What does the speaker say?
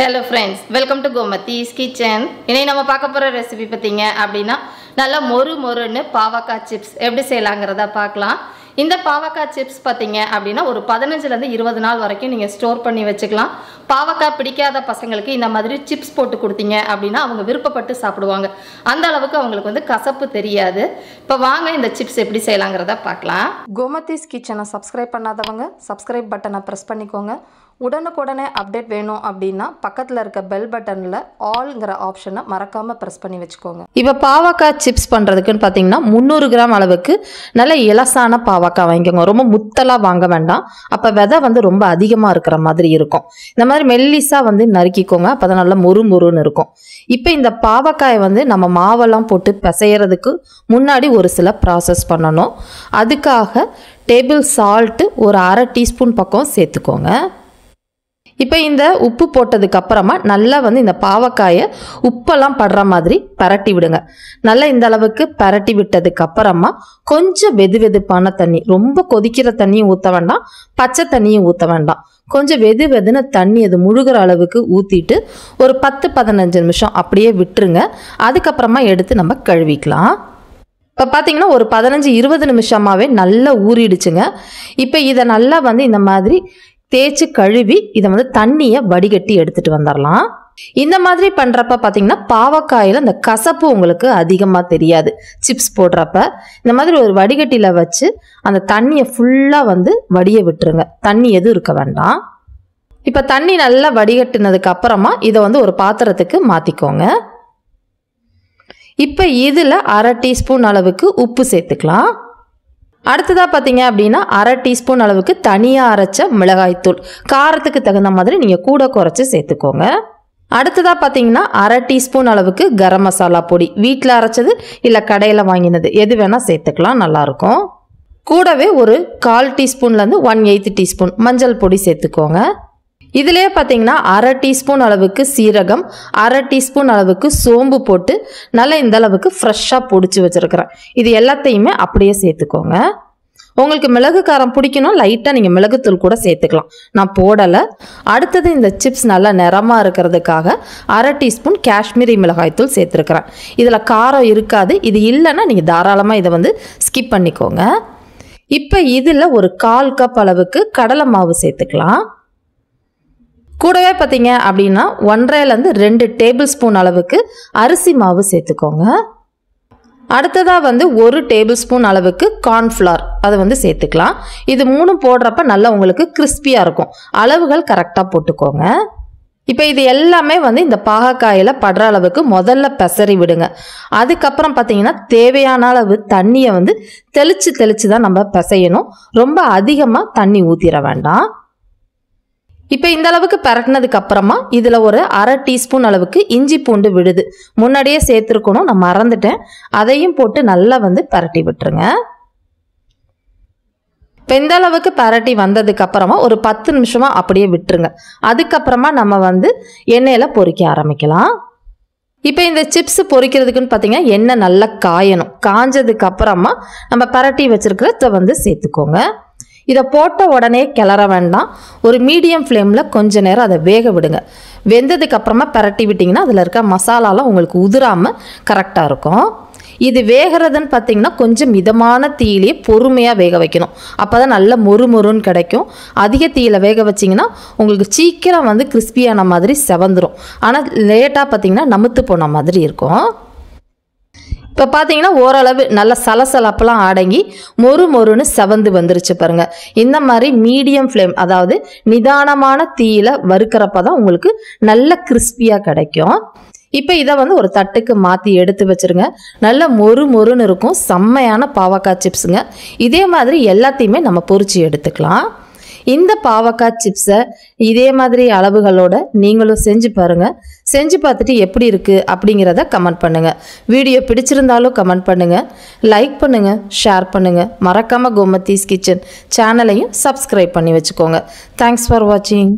Hello friends, welcome to Gomathi Kitchen. இன்னைக்கு நம்ம பார்க்க போற ரெசிபி பத்திங்க அப்படினா நல்ல மொறுன்னு பாவக்காய் சிப்ஸ் எப்படி செய்யலாம்ங்கறத பார்க்கலாம். இந்த பாவக்காய் சிப்ஸ் பாத்தீங்க அப்படினா ஒரு 15 ல இருந்து 20 நாள் வரைக்கும் நீங்க ஸ்டோர் பண்ணி வச்சுக்கலாம். பாவக்காய் பிடிக்காத பசங்களுக்கு இந்த மாதிரி சிப்ஸ் போட்டு கொடுத்தீங்க அப்படினா அவங்க விருப்பப்பட்டு சாப்பிடுவாங்க. அந்த அளவுக்கு அவங்களுக்கு வந்து கசப்பு தெரியாது. இப்போ வாங்க இந்த சிப்ஸ் எப்படி செய்யலாம்ங்கறத பார்க்கலாம். Gomathi Kitchen subscribe பண்ணாதவங்க subscribe பட்டனை press பண்ணிக்கோங்க. உடனுக்குடனே அப்டேட் வேணும் அப்படினா பக்கத்துல இருக்க பெல் பட்டன்ல ஆல்ங்கற ஆப்ஷனை மறக்காம பிரஸ் பண்ணி வெச்சுக்கோங்க. இப்போ பாவக்காய் சிப்ஸ் பண்றதுக்குன்னு பாத்தீங்கன்னா 300 கிராம் அளவுக்கு நல்ல இலசான பாவக்காய் வாங்கிக்கோங்க. ரொம்ப முத்தலா வாங்க வேண்டாம். அப்ப விதை வந்து ரொம்ப அதிகமா இருக்கிற மாதிரி இருக்கும். இந்த மாதிரி மெல்லிசா வந்து நறுக்கிக்கோங்க. அப்பதான் நல்ல மொறுன்னு இருக்கும். இப்போ இந்த பாவக்காயை வந்து நம்ம மாவெல்லாம் போட்டு பிசையறதுக்கு முன்னாடி ஒரு சில ப்ராசஸ் பண்ணணும். அதுக்காக டேபிள் சால்ட் ஒரு 1/2 டீஸ்பூன் பக்கம் சேர்த்துக்கோங்க. இப்போ இந்த உப்பு போட்டதுக்கு அப்புறமா நல்லா வந்து இந்த பாவக்காயை உப்பெல்லாம் படுற மாதிரி பரட்டி விடுங்க. நல்லா இந்த அளவுக்கு பரட்டி விட்டதுக்கு அப்புறமா கொஞ்சம் வெதுவெதுப்பான தண்ணி, ரொம்ப கொதிக்கிற தண்ணியும் ஊற்ற வேண்டாம், பச்சை தண்ணியும் ஊற்ற வேண்டாம், கொஞ்சம் வெதுவெதுன்னு தண்ணி அது முழுகிற அளவுக்கு ஊற்றிட்டு ஒரு 10-15 நிமிஷம் அப்படியே விட்டுருங்க. அதுக்கப்புறமா எடுத்து நம்ம கழுவிக்கலாம். இப்போ பார்த்தீங்கன்னா ஒரு 15-20 நிமிஷமாகவே நல்லா ஊறிடுச்சுங்க. இப்போ இதை நல்லா வந்து இந்த மாதிரி தேய்ச்சி கழுவி இதை வந்து தண்ணியை வடிகட்டி எடுத்துட்டு வந்துடலாம். இந்த மாதிரி பண்ணுறப்ப பார்த்தீங்கன்னா பாவக்காயில் இந்த கசப்பு உங்களுக்கு அதிகமாக தெரியாது. சிப்ஸ் போடுறப்ப இந்த மாதிரி ஒரு வடிகட்டியில் வச்சு அந்த தண்ணியை ஃபுல்லாக வந்து வடிய விட்டுருங்க. தண்ணி எதுவும் இருக்க வேண்டாம். இப்போ தண்ணி நல்லா வடிகட்டினதுக்கு அப்புறமா இதை வந்து ஒரு பாத்திரத்துக்கு மாற்றிக்கோங்க. இப்போ இதில் 1/2 டீஸ்பூன் அளவுக்கு உப்பு சேர்த்துக்கலாம். அடுத்ததாக பார்த்தீங்க அப்படின்னா 1/2 டீஸ்பூன் அளவுக்கு தனியாக அரைச்ச மிளகாய்த்தூள், காரத்துக்கு தகுந்த மாதிரி நீங்கள் கூட குறைச்சி சேர்த்துக்கோங்க. அடுத்ததாக பார்த்தீங்கன்னா 1/2 டீஸ்பூன் அளவுக்கு கரம் மசாலா பொடி, வீட்டில் அரைச்சது இல்லை கடையில் வாங்கினது எது வேணால் சேர்த்துக்கலாம், நல்லாயிருக்கும். கூடவே ஒரு 1/4 டீஸ்பூன்லேருந்து 1/8 டீஸ்பூன் மஞ்சள் பொடி சேர்த்துக்கோங்க. இதிலே பார்த்தீங்கன்னா 1/2 டீஸ்பூன் அளவுக்கு சீரகம், 1/2 டீஸ்பூன் அளவுக்கு சோம்பு போட்டு நல்லா இந்த அளவுக்கு ஃப்ரெஷ்ஷாக பொடிச்சு வச்சுருக்கிறேன். இது எல்லாத்தையுமே அப்படியே சேர்த்துக்கோங்க. உங்களுக்கு மிளகு காரம் பிடிக்கணும், லைட்டாக நீங்கள் மிளகுத்தூள் கூட சேர்த்துக்கலாம். நான் போடலை. அடுத்தது இந்த சிப்ஸ் நல்லா நிறமாக இருக்கிறதுக்காக 1/2 டீஸ்பூன் காஷ்மீரி மிளகாய்த்தூள் சேர்த்துருக்குறேன். இதில் காரம் இருக்காது. இது இல்லைன்னா நீங்கள் தாராளமாக இதை வந்து ஸ்கிப் பண்ணிக்கோங்க. இப்போ இதில் ஒரு 1/4 கப் அளவுக்கு கடலை மாவு சேர்த்துக்கலாம். கூடவே பார்த்தீங்க அப்படின்னா 1.5லேருந்து 2 டேபிள் ஸ்பூன் அளவுக்கு அரிசி மாவு சேர்த்துக்கோங்க. அடுத்ததாக வந்து 1 டேபிள் ஸ்பூன் அளவுக்கு கார்ன்ஃப்ளவர் அதை வந்து சேர்த்துக்கலாம். இது 3 போடுறப்ப நல்லா உங்களுக்கு கிறிஸ்பியாக இருக்கும். அளவுகள் கரெக்டாக போட்டுக்கோங்க. இப்போ இது எல்லாமே வந்து இந்த பாகக்காயில் படுற அளவுக்கு முதல்ல பெசரி விடுங்க. அதுக்கப்புறம் பார்த்தீங்கன்னா தேவையான அளவு தண்ணியை வந்து தெளித்து தான் நம்ம பிசையணும். ரொம்ப அதிகமாக தண்ணி ஊற்றிட வேண்டாம். இப்போ இந்த அளவுக்கு பரட்டினதுக்கு அப்புறமா இதில் ஒரு 1/2 டீஸ்பூன் அளவுக்கு இஞ்சி பூண்டு விழுது முன்னாடியே சேர்த்துருக்கணும், நான் மறந்துட்டேன். அதையும் போட்டு நல்லா வந்து பரட்டி விட்டுருங்க. இப்போ இந்த அளவுக்கு பரட்டி வந்ததுக்கு அப்புறமா ஒரு 10 நிமிஷமாக அப்படியே விட்டுருங்க. அதுக்கப்புறமா நம்ம வந்து எண்ணெயில் பொரிக்க ஆரம்பிக்கலாம். இப்போ இந்த சிப்ஸ் பொரிக்கிறதுக்குன்னு பார்த்தீங்கன்னா எண்ணெய் நல்லா காயணும். காஞ்சதுக்கு அப்புறமா நம்ம பரட்டி வச்சிருக்கிறத வந்து சேர்த்துக்கோங்க. இதை போட்ட உடனே கிளற வேண்டாம். ஒரு மீடியம் ஃப்ளேமில் கொஞ்ச நேரம் அதை வேக விடுங்க. வெந்ததுக்கு அப்புறமா பரட்டி விட்டிங்கன்னா அதில் இருக்க மசாலாலாம் உங்களுக்கு உதிராமல் கரெக்டாக இருக்கும். இது வேகிறதுன்னு பார்த்தீங்கன்னா கொஞ்சம் மிதமான தீயிலே பொறுமையாக வேக வைக்கணும். அப்போ தான் நல்ல மொறுன்னு கிடைக்கும். அதிக தீயில் வேக வச்சிங்கன்னா உங்களுக்கு சீக்கிரம் வந்து கிறிஸ்பியான மாதிரி செவந்துடும். ஆனால் லேட்டாக பார்த்தீங்கன்னா நமுத்து போன மாதிரி இருக்கும். இப்போ பார்த்தீங்கன்னா ஓரளவு நல்ல சலசலப்பெல்லாம் அடங்கி மொறுன்னு செவந்து வந்துருச்சு பாருங்க. இந்த மாதிரி மீடியம் ஃப்ளேம், அதாவது நிதானமான தீயில வறுக்கிறப்ப தான் உங்களுக்கு நல்ல கிறிஸ்பியாக கிடைக்கும். இப்போ இதை வந்து ஒரு தட்டுக்கு மாற்றி எடுத்து வச்சுருங்க. நல்ல மொறுன்னு இருக்கும். செம்மையான பாவக்காய் சிப்ஸுங்க. இதே மாதிரி எல்லாத்தையுமே நம்ம பொரிச்சு எடுத்துக்கலாம். இந்த பாவக்காய் சிப்ஸை இதே மாதிரி அளவுகளோட நீங்களும் செஞ்சு பாருங்கள். செஞ்சு பார்த்துட்டு எப்படி இருக்குது அப்படிங்கிறத கமெண்ட் பண்ணுங்கள். வீடியோ பிடிச்சிருந்தாலும் கமெண்ட் பண்ணுங்கள், லைக் பண்ணுங்கள், ஷேர் பண்ணுங்கள். மறக்காமல் கோமதிஸ் கிச்சன் சேனலையும் சப்ஸ்கிரைப் பண்ணி வச்சுக்கோங்க. தேங்க்ஸ் ஃபார் வாட்சிங்.